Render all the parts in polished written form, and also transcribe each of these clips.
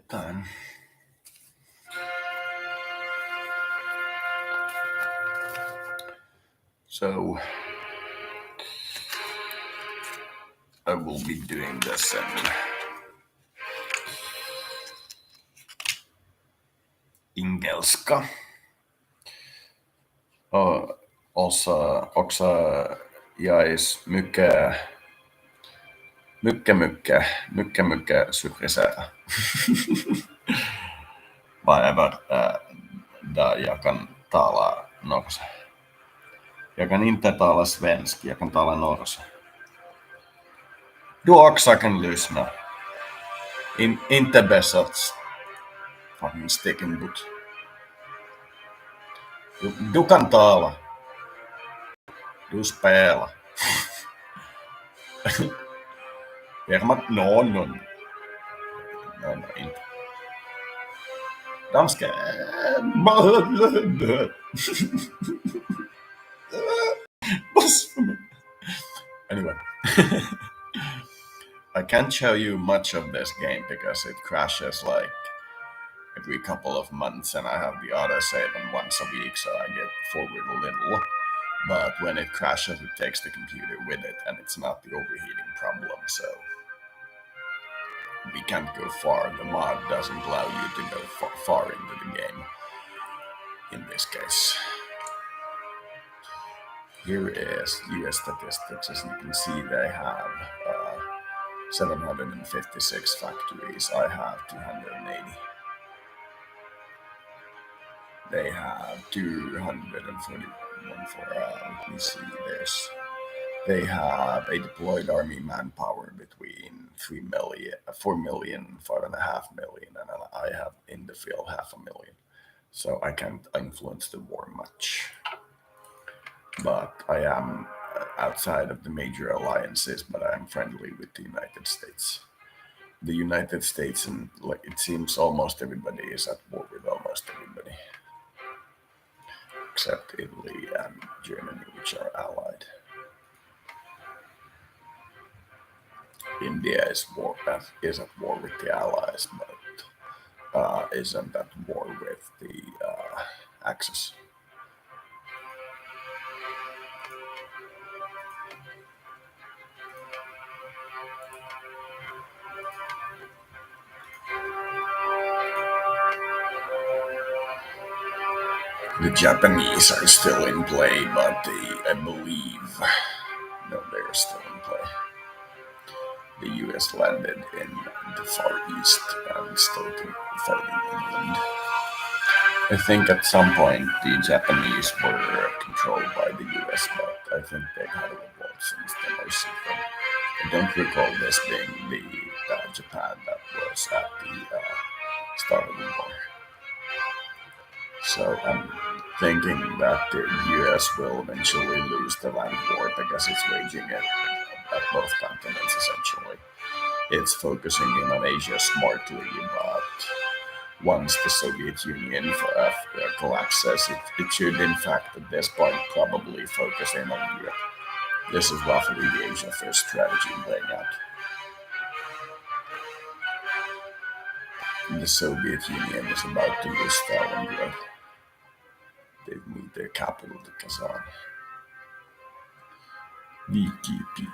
time. So I will be doing this in engelska. Också jäis mycket syrrisää. Whatever, där jag kan tala norska. Jag kan inte tala svenska, jag kan tala norska. Du också kan lyssna. Inte besats. Fucking sticking boot. Du kan tala. Du spela. Hermat någon. No, inte. Danska. Anyway. I can't show you much of this game because it crashes like every couple of months and I have the autosave on once a week, so I get forward a little. But when it crashes, it takes the computer with it, and it's not the overheating problem, so we can't go far. The mod doesn't allow you to go far into the game in this case. Here is US statistics. As you can see, they have 756 factories. I have 280. They have 241 for, let me see this. They have a deployed army manpower between 4 million, 5.5 million, and I have in the field 500,000. So I can't influence the war much. But I am outside of the major alliances, but I am friendly with the United States. The United States, and like it seems almost everybody is at war with almost everybody. Except Italy and Germany, which are allied. India is at war with the Allies, but isn't at war with the Axis. The Japanese are still in play, but I believe they're still in play. The US landed in the Far East and still fighting England. I think at some point the Japanese were controlled by the US, but I think they had a revolt since then or something. I don't recall this being the Japan that was at the start of the war. So I'm thinking that the US will eventually lose the land war because it's waging it at both continents essentially. It's focusing in on Asia smartly, but once the Soviet Union collapses, it should in fact at this point probably focus in on Europe. This is roughly the Asia First strategy playing out. The Soviet Union is about to lose Stalingrad. They moved their capital to Kazan. VKP.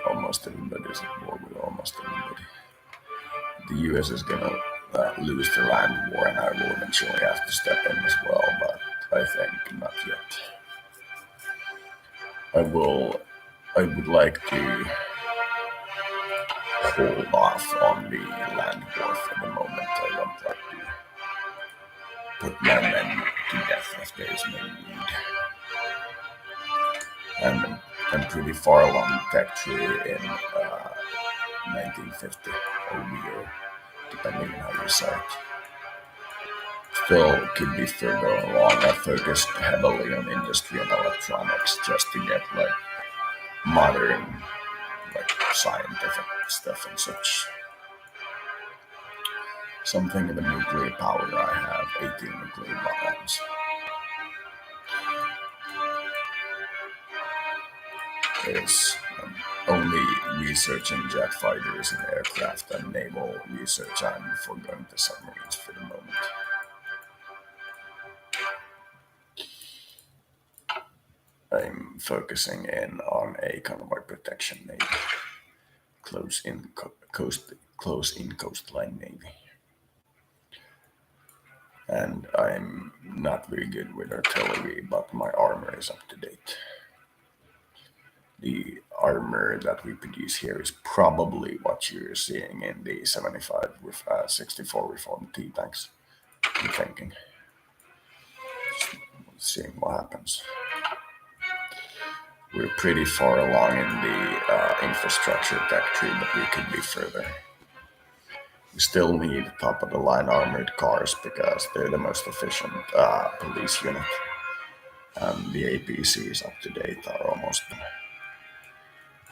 Almost everybody is at war with almost everybody. The US is gonna lose the land war, and I will eventually have to step in as well, but I think not yet. I would like to hold off on the land war for the moment. I don't like to put my men to death if there is no need. I'm pretty far along the tech tree in 1950 or year, depending on how you say it. Still could be further along. I focused heavily on industry and electronics just to get like modern scientific stuff and such. Something of the nuclear power I have 18 nuclear bombs. Is only researching jet fighters and aircraft and naval research. I'm foregoing the submarines for the moment. I'm focusing in on a convoy protection navy, close in coastline navy. And I'm not very good with artillery, but my armor is up to date. The armor that we produce here is probably what you're seeing in the 75 with 64 Reformed T tanks. I'm thinking, seeing what happens. We're pretty far along in the infrastructure tech tree, but we could be further. We still need top of the line armored cars because they're the most efficient police unit. And the APCs up to date are almost done.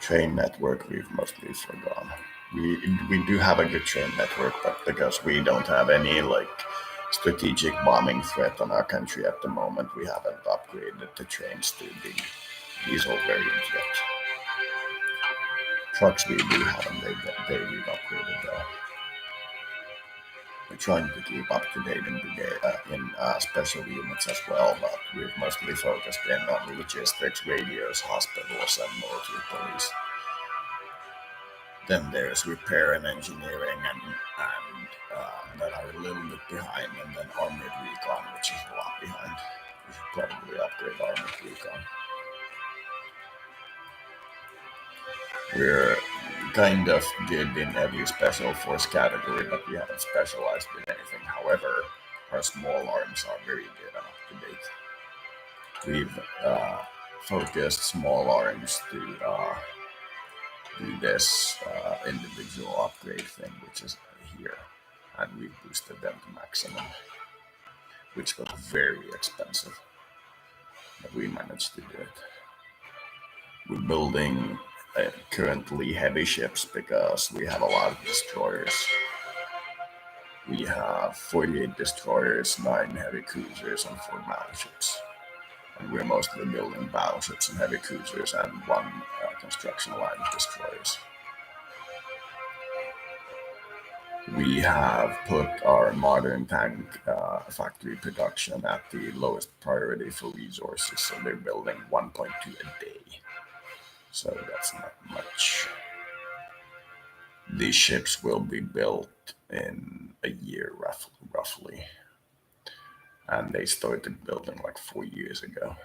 Train network we've mostly forgone. We do have a good train network, but because we don't have any strategic bombing threat on our country at the moment, we haven't upgraded the trains to the diesel variant yet. Trucks we do have, and we've upgraded though. We're trying to keep up to date in special units as well, but we've mostly focused in on logistics, radios, hospitals, and military police. Then there's repair and engineering, and that are a little bit behind, and then armored recon, which is a lot behind. We should probably upgrade armored recon. We're kind of good in every special force category, but we haven't specialized in anything. However, our small arms are very good and up to date. We've focused small arms to do this individual upgrade thing, which is here, and we've boosted them to maximum, which was very expensive, but we managed to do it. We're building currently heavy ships because we have a lot of destroyers. We have 48 destroyers, 9 heavy cruisers, and 4 battleships. And we're mostly building battleships and heavy cruisers and 1 construction line of destroyers. We have put our modern tank factory production at the lowest priority for resources, so they're building 1.2 a day. So that's not much. These ships will be built in a year, roughly. And they started building 4 years ago.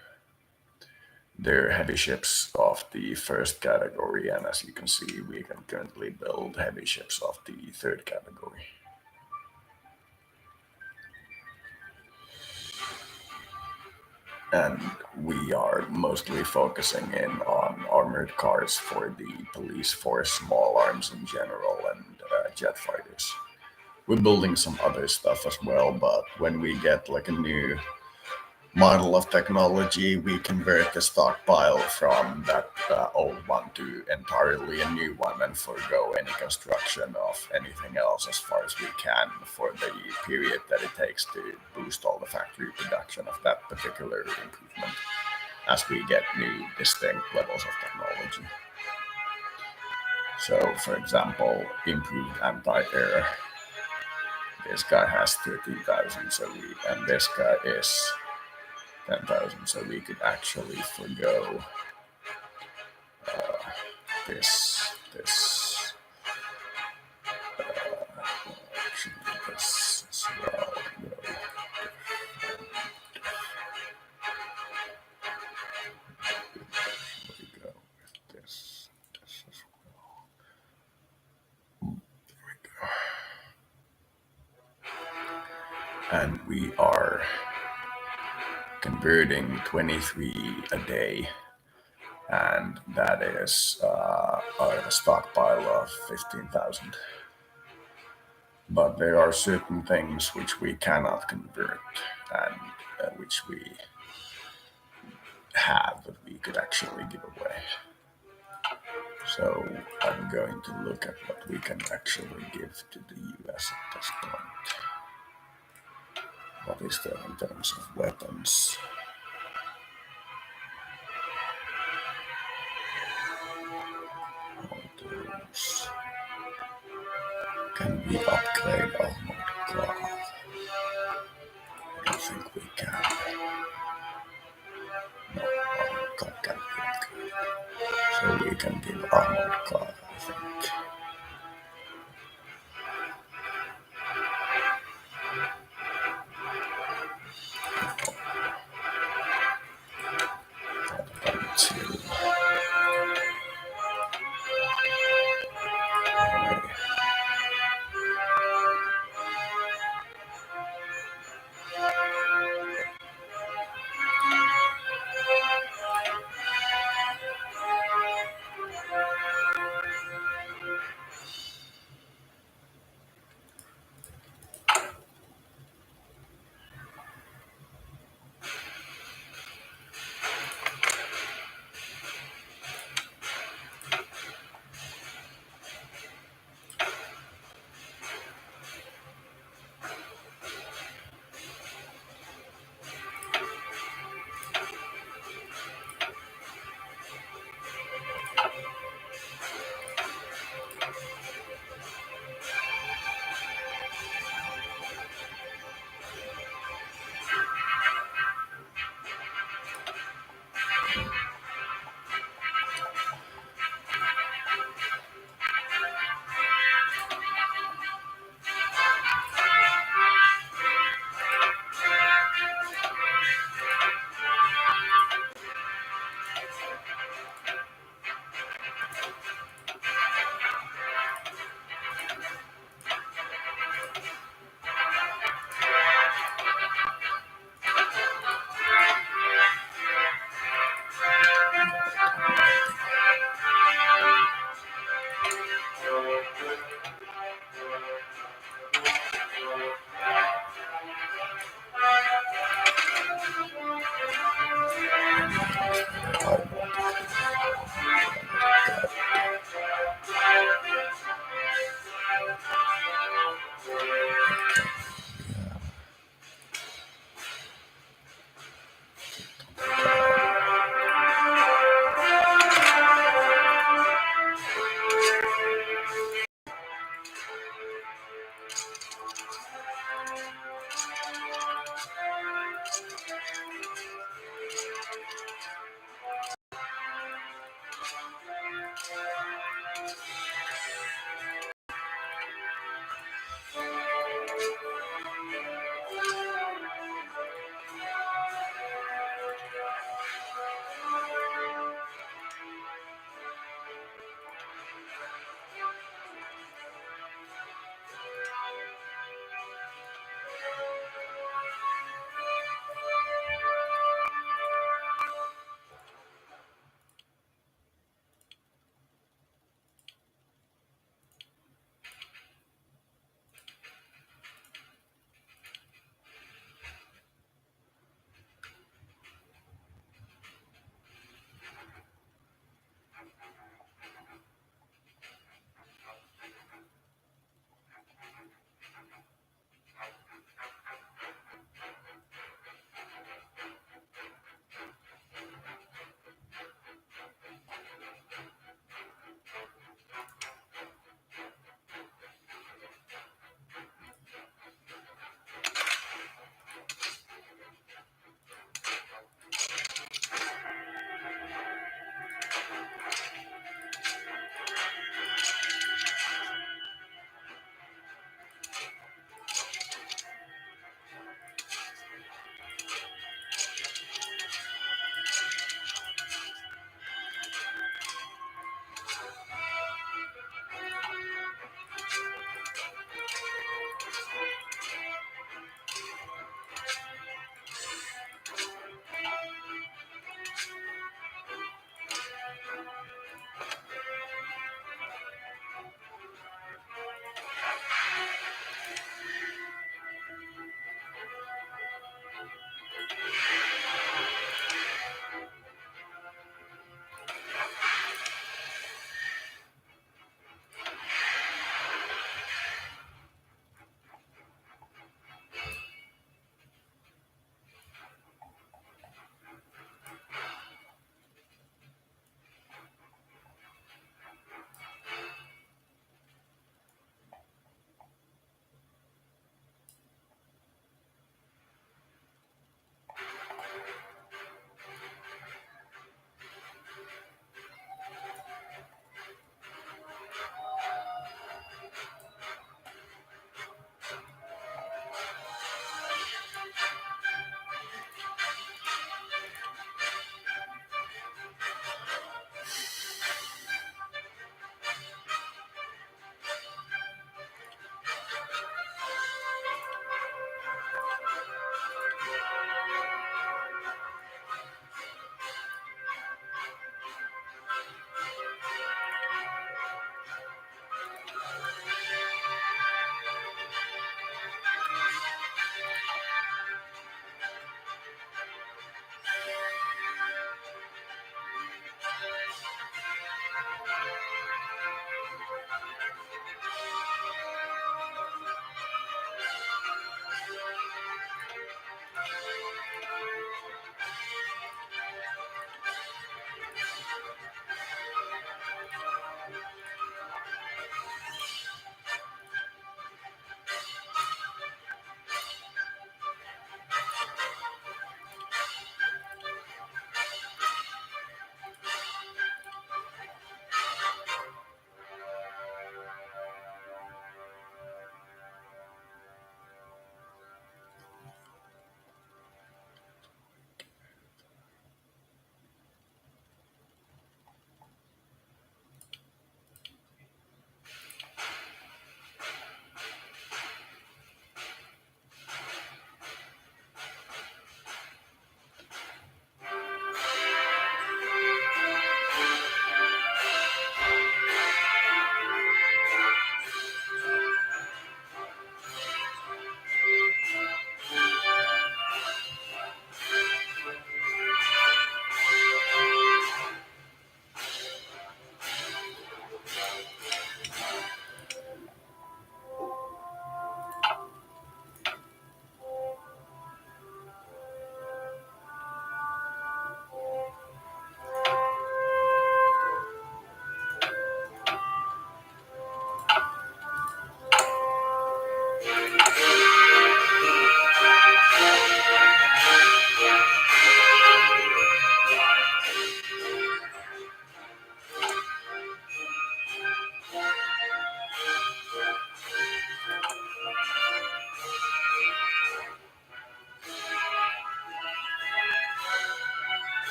They're heavy ships of the first category, and as you can see, we can currently build heavy ships of the third category. And we are mostly focusing in on armored cars for the police force, small arms in general, and jet fighters. We're building some other stuff as well, but when we get a new model of technology, we convert the stockpile from that old one to entirely a new one and forego any construction of anything else as far as we can for the period that it takes to boost all the factory production of that particular improvement as we get new distinct levels of technology. So, for example, improved anti-air. This guy has 30,000, and this guy is 10,000, so we could actually forego this as well. We go with this as well. There we go. And we are converting 23 a day, and that is a stockpile of 15,000. But there are certain things which we cannot convert, and which we have that we could actually give away. So I'm going to look at what we can actually give to the US at this point. What is there in terms of weapons? Can we upgrade armored car? I don't think we can. No, armored car can't be upgraded. So we can give armored car, I think. Until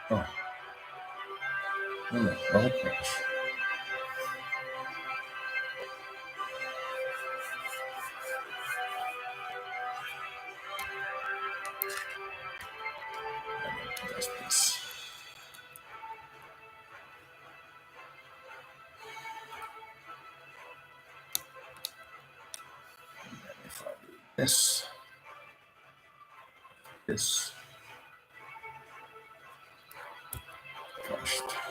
Oh, no, darkness. I need to test this. And if I do this first.